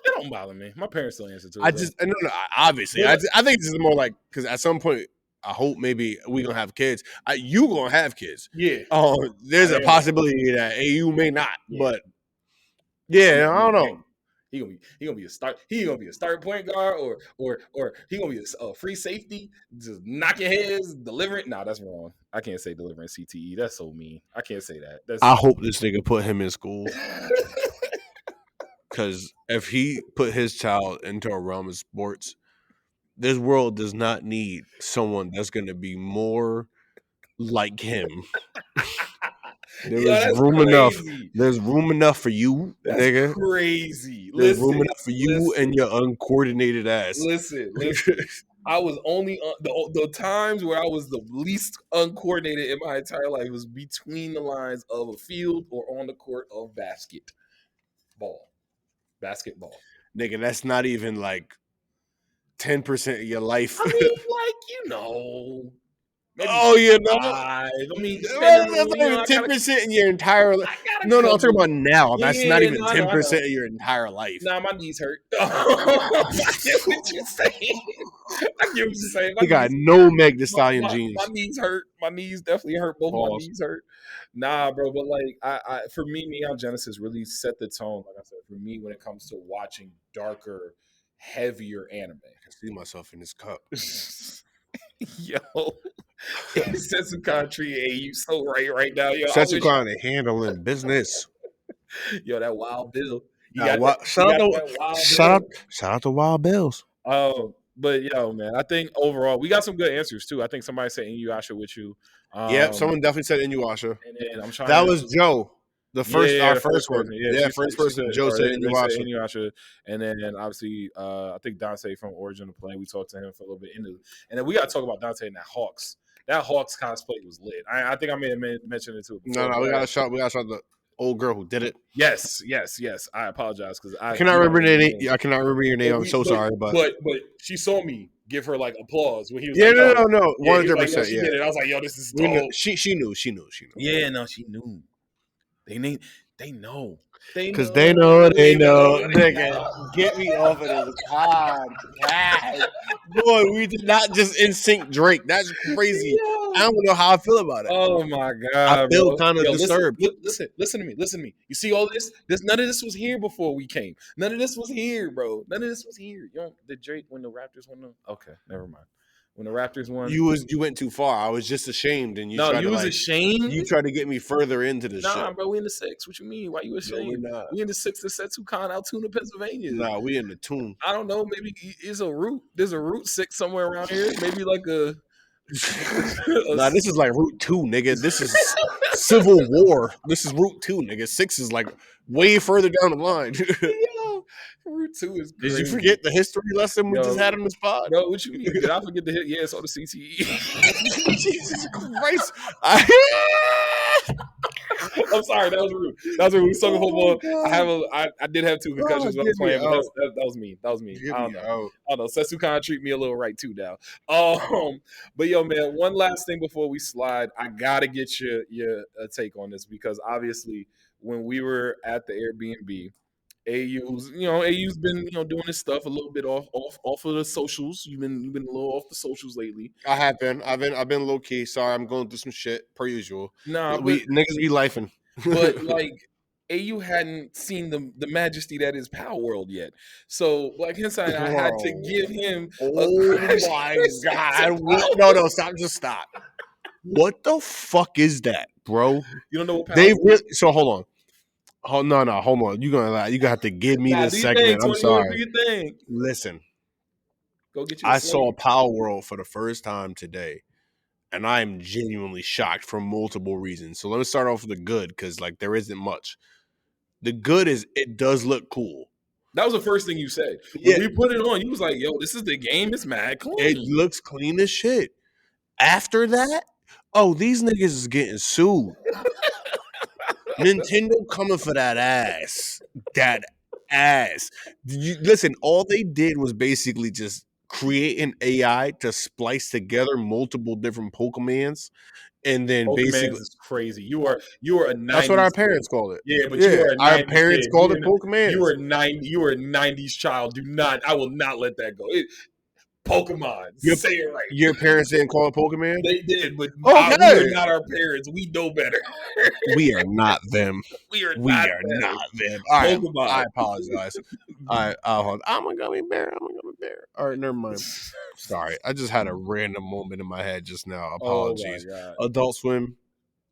It don't bother me. My parents still answer to it. No, obviously. I think this is more like because at some point I hope maybe we gonna have kids. You gonna have kids. Yeah. There's a possibility that you may not, but yeah, I don't know. He gonna be a start. He gonna be a start point guard, or he gonna be a free safety, just knocking heads, delivering. Nah, that's wrong. I can't say delivering CTE. That's so mean. I can't say that. That's I so hope this nigga put him in school. mean. Because if he put his child into a realm of sports, this world does not need someone that's going to be more like him. There Yo, is that's room enough. crazy. There's room enough for you, That's nigga. crazy. There's room Listen, enough for you and your uncoordinated ass. listen. I was only the times where I was the least uncoordinated in my entire life was between the lines of a field or on the court of basketball. Nigga, that's not even like 10% of your life. I mean, like, you know, maybe Oh, you know? 5. I mean, That's not even 10% in your entire life. No, I'm talking about now. That's not even 10% of your entire life. Nah, my knees hurt. I get what you're saying. You got no Meg Thee Stallion jeans. My knees hurt. My knees definitely hurt. Both my knees hurt. Nah, bro, but like I for me, Neon Genesis really set the tone. Like I said, for me, when it comes to watching darker, heavier anime. I can see myself in this cup. Yo, Setsucon tree, hey, you so right now, yo. Setsucon and handling business. Yo, that Wild Bill. Shout out to Wild Bills. But yo, man, I think overall we got some good answers too. I think somebody said Inuyasha with you. Yep, someone definitely said Inuyasha. And then I'm trying. That was Joe. Our first one. First person. Joe said Inuyasha. And then obviously, I think Dante from Origin of Play. We talked to him for a little bit. And then we got to talk about Dante and that Hawks. That Hawks cosplay was lit. I think I may have mentioned it too. No, we got to shout the old girl who did it. Yes. I apologize because I cannot remember your name. I cannot remember your name. I'm so sorry, but she saw me give her like applause when he was. Yeah, like, no, 100%. Like, she did it. I was like, yo, this is dope. She knew. Yeah, no, she knew. They know. Because they know. Nigga, get me off of this podcast. Boy, we did not just in sync Drake. That's crazy. I don't know how I feel about it. Oh my god, I feel kind of disturbed. Listen to me. You see all this? None of this was here before we came. None of this was here, bro. None of this was here. Did Drake when the Raptors won them? Okay, never mind. When the Raptors won, you went too far. I was just ashamed, and you ashamed. You tried to get me further into this shit. Nah, bro, we in the 6. What you mean? Why you ashamed? No, we in the 6 to Setsucon, Altoona, Pennsylvania. Nah, we in the tune. I don't know. Maybe there's a route 6 somewhere around here. Maybe like a. Nah, this is like Route 2, nigga. This is Civil War. This is Route 2, nigga. 6 is like way further down the line. Yo, Route 2 is crazy. Did you forget the history lesson we just had on the spot? No, what you mean? Did I forget the hit? Yeah, it's on the CTE. Jesus Christ. I'm sorry, that was rude. We was talking football. I did have 2 concussions when I was playing, but that was me. I don't know. Setsucon treat me a little right too now. But yo, man, one last thing before we slide, I gotta get your take on this because obviously when we were at the Airbnb, AU's been doing this stuff a little bit off of the socials. You've been a little off the socials lately. I have been. I've been low key. Sorry, I'm going through some shit per usual. Nah, niggas be lifing. But like AU hadn't seen the majesty that is Power World yet. So like Inside, I had to give him. Oh my god! No, stop! Just stop. What the fuck is that, bro? You don't know what Power World is? So hold on. Oh no! Hold on. You're gonna have to give me this segment. I'm sorry. Listen, go get your. I saw Power World for the first time today, and I am genuinely shocked for multiple reasons. So let me start off with the good because like there isn't much. The good is it does look cool. That was the first thing you said. When we put it on, you was like, "Yo, this is the game. It's mad clean. It looks clean as shit." After that, these niggas is getting sued. Nintendo coming for that ass. Listen, all they did was basically just create an AI to splice together multiple different Pokemons, and then basically is crazy. You are a 90s. That's what our parents called it. Yeah, but you are a 90s our parents kid. called it Pokemon. You are a 90s child. I will not let that go. Pokemon. Your Say it right. your parents didn't call it Pokemon? They did, but we are Okay. not our parents. We know better. We are not them. We are We not are them. not them. All right, Pokemon. I apologize. All right, hold on. I'm a gummy bear. I'm a gummy bear. All right, never mind. Sorry, I just had a random moment in my head just now. Oh my Apologies. god. Adult Swim.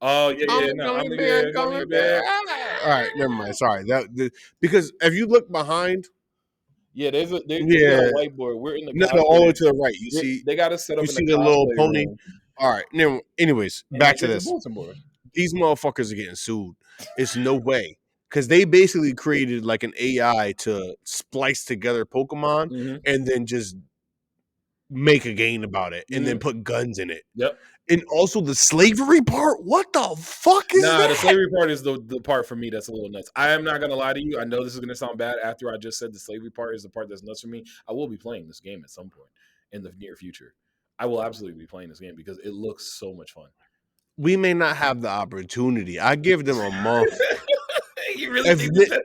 Oh yeah, I'm yeah. a No, gummy I'm the bear, yeah, gummy gummy bear. bear. Ah. All right, never mind. Sorry. Because if you look behind, Yeah, they got a yeah, whiteboard. We're in the no, all the way cosplay. to the right. You see, They got us set you up in the see the little cosplay pony. room, All right. Anyways, and back like to there's a this. bulletin board. These motherfuckers are getting sued. It's no way. Because they basically created like an AI to splice together Pokemon Mm-hmm. and then just make a game about it and then Mm-hmm. put guns in it. Yep. And also the slavery part. What the fuck is Nah, the that? slavery part is the part for me that's a little nuts. I am not gonna lie to you. I know this is gonna sound bad after I just said the slavery part is the part that's nuts for me. I will be playing this game at some point in the near future. I will absolutely be playing this game because it looks so much fun. We may not have the opportunity. I give them a month. You really think that?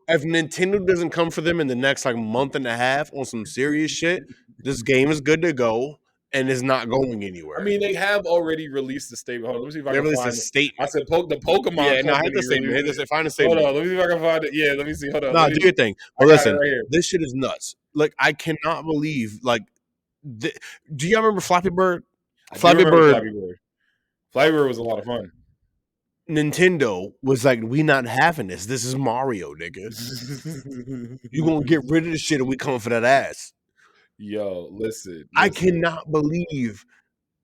If Nintendo doesn't come for them in the next like month and a half on some serious shit, this game is good to go and is not going I anywhere. mean, they have already released the statement. Hold on, let me see if I They can released a find it. I statement. said, the Pokemon Yeah, no, hit company the statement. released it. Find a Hold statement. on, let me see if I can find it. Yeah, let me see. Hold on, No, do your thing. I But got it listen, right here. this shit is nuts. Like, I cannot believe, like, do you remember Flappy Bird? I do Flappy remember Bird, Flappy Bird. Flappy Bird was a lot of fun. Nintendo was like, we not having this. This is Mario, nigga. You gonna get rid of the shit and we coming for that ass. Yo, listen. I cannot believe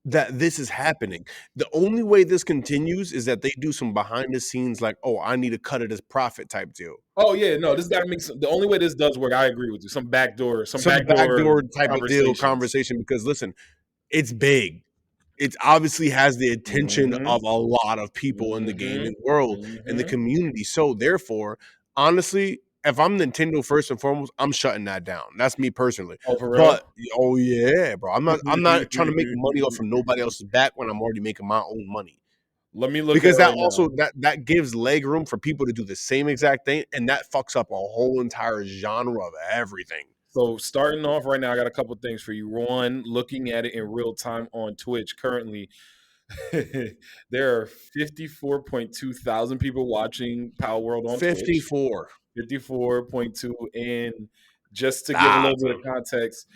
that this is happening. The only way this continues is that they do some behind the scenes, like, oh, I need to cut it as profit type deal. Oh yeah, no, this got to make some. The only way this does work, I agree with you. Some Some backdoor backdoor type of deal conversations. conversation because listen, it's big. It obviously has the attention Mm-hmm. of a lot of people in the Mm-hmm. gaming world and the Mm-hmm. community. So therefore, honestly, if I'm Nintendo first and foremost, I'm shutting that down. That's me personally. Oh, for real? But oh yeah, bro. I'm not trying to make money off from nobody else's back when I'm already making my own money. Let me look at Because it that right now. also that gives leg room for people to do the same exact thing, and that fucks up a whole entire genre of everything. So starting off right now, I got a couple things for you. One, looking at it in real time on Twitch currently, there are 54.2 thousand people watching Power World on Twitch. 54. 54.2. And just to give a little bit of Thousand. context,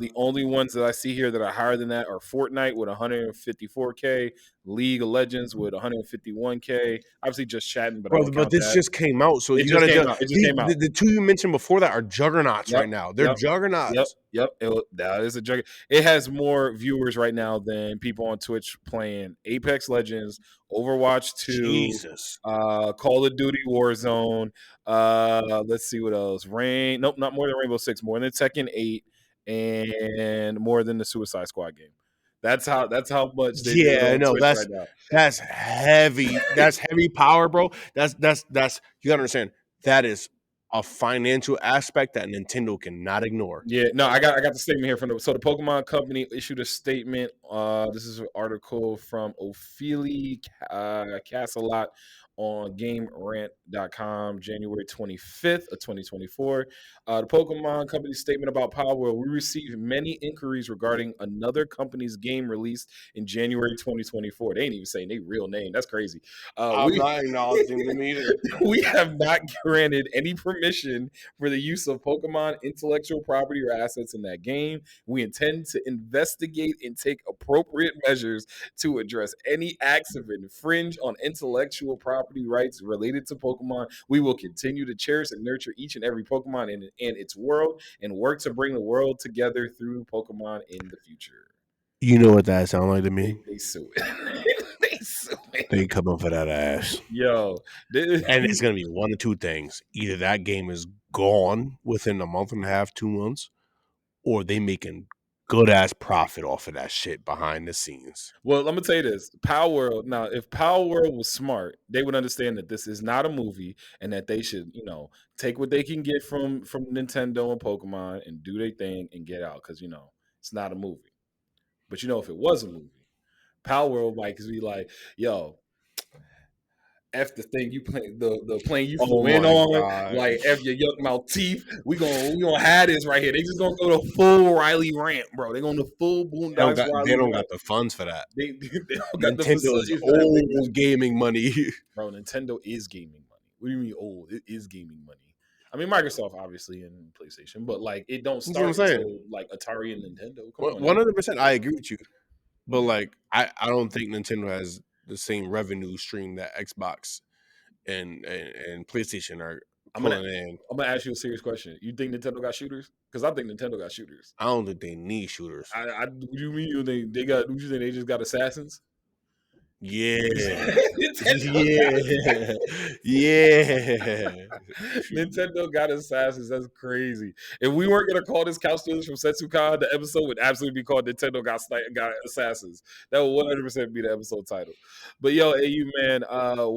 the only ones that I see here that are higher than that are Fortnite with 154K, League of Legends with 151K. Obviously, just chatting, but I Bro, don't but count this that. just came out, so It you just gotta came do out. It just came out. the two you mentioned before that are juggernauts Yep. right now. They're Yep. Yep. juggernauts. Yep. That is a juggernaut. It has more viewers right now than people on Twitch playing Apex Legends, Overwatch 2, Jesus. Call of Duty Warzone. Let's see what else. Nope, not more than Rainbow Six, more than Tekken 8, and more than the Suicide Squad game. That's how much they do it Yeah, on no, Twitch right now. that's heavy. That's heavy power, bro. That's you gotta understand. That is a financial aspect that Nintendo cannot ignore. Yeah, no, I got the statement here from the Pokemon Company issued a statement. This is an article from Ophelia Casalot on GameRant.com, January 25th of 2024. The Pokemon Company statement about Power World. We received many inquiries regarding another company's game released in January 2024. They ain't even saying their real name. That's crazy. I'm We not acknowledging them either. we have not granted any permission for the use of Pokemon intellectual property or assets in that game. We intend to investigate and take appropriate measures to address any acts of infringe on intellectual property rights related to Pokemon. We will continue to cherish and nurture each and every Pokemon in its world and work to bring the world together through Pokemon in the future. You know what that sound like to They, me? they sue it. They sue it. They coming for that ass. Yo, this, And it's gonna be one of two things. Either that game is gone within a month and a half, 2 months, or they making good ass profit off of that shit behind the scenes. well, let me tell you this: Power World. Now, if Power World was smart, they would understand that this is not a movie, and that they should, take what they can get from Nintendo and Pokemon and do their thing and get out, because it's not a movie. But if it was a movie, Power World might be like, "Yo, F the thing you play, the plane you Oh flew in my on, God. like F your yuck mouth teeth. We gonna have this right here. They just gonna go to full Riley rant, bro. They going to full Boondocks They Riley don't rant. got the funds for that. They don't got the Nintendo is facilities for that big old gaming money. bro. Nintendo is gaming money. What do you mean old? It is gaming money. I mean Microsoft obviously and PlayStation, but like it don't That's what I'm start saying. until like Atari and Nintendo. Come on, 100%, I agree with you. But like, I don't think Nintendo has the same revenue stream that Xbox and PlayStation are I'm pulling in. gonna ask you a serious question. You think Nintendo got shooters? Because I think Nintendo got shooters. I don't think they need shooters. What do you mean they got? What you think they just got assassins? Yeah. Nintendo yeah. Nintendo got assassins. That's crazy. If we weren't gonna call this Couch Stealers from Setsucon, the episode would absolutely be called Nintendo got assassins. That would 100% be the episode title. But yo, AU man,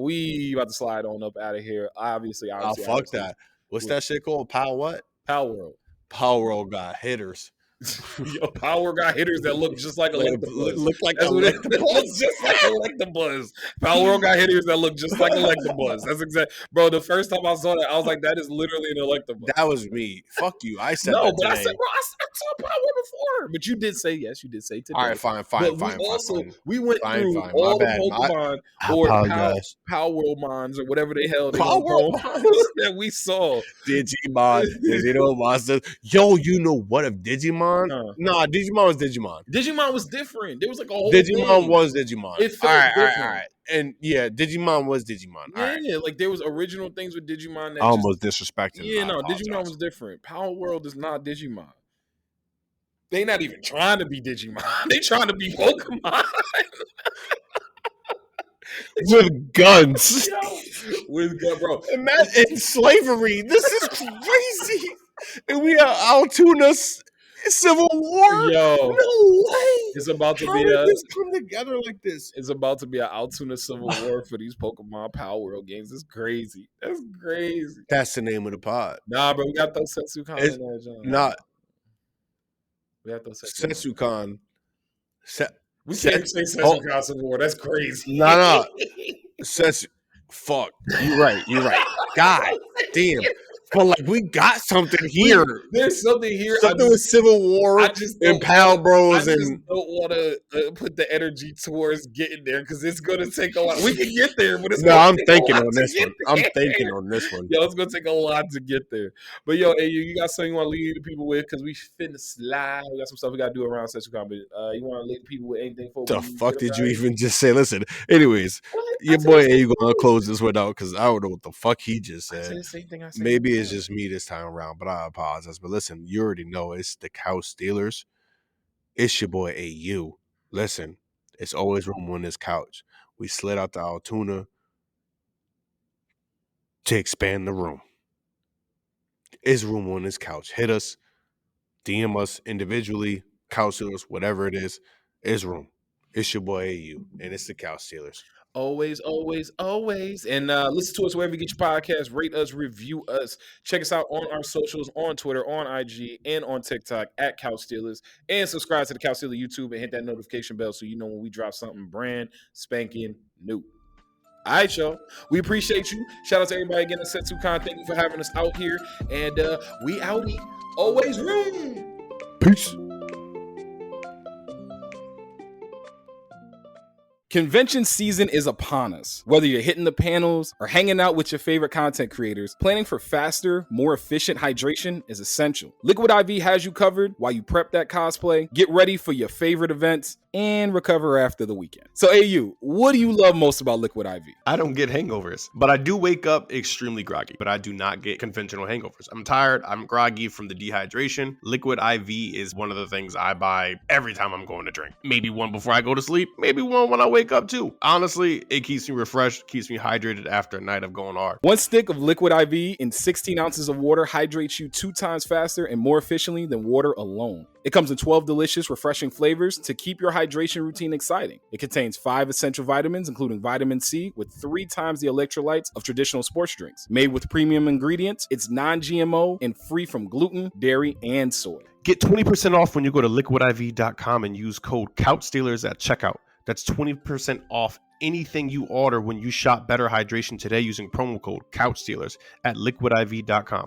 we about to slide on up out of here. Obviously, Fuck that. What's that shit called? Power what? Power World. Power World got hitters. Yo, Power got hitters that look just like Electabuzz. Look like That's what it Electabuzz. looks just like Electabuzz. Power World got hitters that look just like Electabuzz. That's exact, bro. The first time I saw that, I was like, "That is literally an Electabuzz." That was me. Fuck you. I said no, that but today. I said, bro, I saw Power World before. But you did say yes. You did say today. All right, fine. We went through My all bad. the Pokemon I or apologize. Power World Mons or whatever the hell they Power World that we saw. Digimon, Digital Monsters. Yo, you know what? If Digimon, nah, Digimon was Digimon. Digimon was different. There was like a whole Digimon thing. was Digimon. It felt different. All right. And yeah, Digimon was Digimon. Yeah, like there was original things with Digimon that I almost disrespected. Yeah, no, Digimon was different. Power World is not Digimon. They not even trying to be Digimon. They trying to be Pokemon. With guns. With guns, bro. In slavery. This is crazy. And we have Altoona Civil War. Yo, no way. It's about to How be did this come together like this? It's about to be an Altoona Civil War for these Pokemon Power World games. It's crazy. That's crazy. That's the name of the pod. Nah, bro, we got those Setsucon in there, John. Not. We got those Setsucon. We can't say Setsucon Civil War. That's crazy. No. Fuck. You're right. God damn. But like we got something here. There's something here. Something with Civil War and Pal Bros. I just don't want to put the energy towards getting there because it's going to take a lot. We can get there, but it's I'm thinking on this one. I'm thinking on this one. Yo, it's going to take a lot to get there. But yo, hey, you got something you want to leave the people with? Because we finna slide. We got some stuff we got to do around Setsucon. But you want to leave people with anything? The fuck did you even just say? Listen, anyways, your boy A gonna close this one out because I don't know what the fuck he just said. Maybe it's just me this time around, but I apologize. But listen, you already know it's the Couch Stealers. It's your boy AU. Listen, it's always room on this couch. We slid out to Altoona to expand the room. It's room on this couch. Hit us, DM us individually, Couch Stealers, whatever it is. It's room. It's your boy AU, and it's the Couch Stealers. Always. And listen to us wherever you get your podcasts. Rate us, review us. Check us out on our socials, on Twitter, on IG, and on TikTok at Couch Stealers. And subscribe to the Couch Stealer YouTube and hit that notification bell so you know when we drop something brand spanking new. All right, y'all. We appreciate you. Shout out to everybody again at Setsucon. Thank you for having us out here. And we outie. Always room. Peace. Convention season is upon us. Whether you're hitting the panels or hanging out with your favorite content creators, planning for faster, more efficient hydration is essential. Liquid IV has you covered while you prep that cosplay, get ready for your favorite events, and recover after the weekend. So AU, what do you love most about Liquid IV? I don't get hangovers, but I do wake up extremely groggy, but I do not get conventional hangovers. I'm tired, I'm groggy from the dehydration. Liquid IV is one of the things I buy every time I'm going to drink. Maybe one before I go to sleep, maybe one when I wake up too. Honestly, it keeps me refreshed, keeps me hydrated after a night of going hard. One stick of Liquid IV in 16 ounces of water hydrates you 2 times faster and more efficiently than water alone. It comes in 12 delicious, refreshing flavors to keep your hydration routine exciting. It contains 5 essential vitamins, including vitamin C, with 3 times the electrolytes of traditional sports drinks. Made with premium ingredients, it's non-GMO and free from gluten, dairy, and soy. Get 20% off when you go to liquidiv.com and use code CouchStealers at checkout. That's 20% off anything you order when you shop Better Hydration today using promo code CouchStealers at liquidiv.com.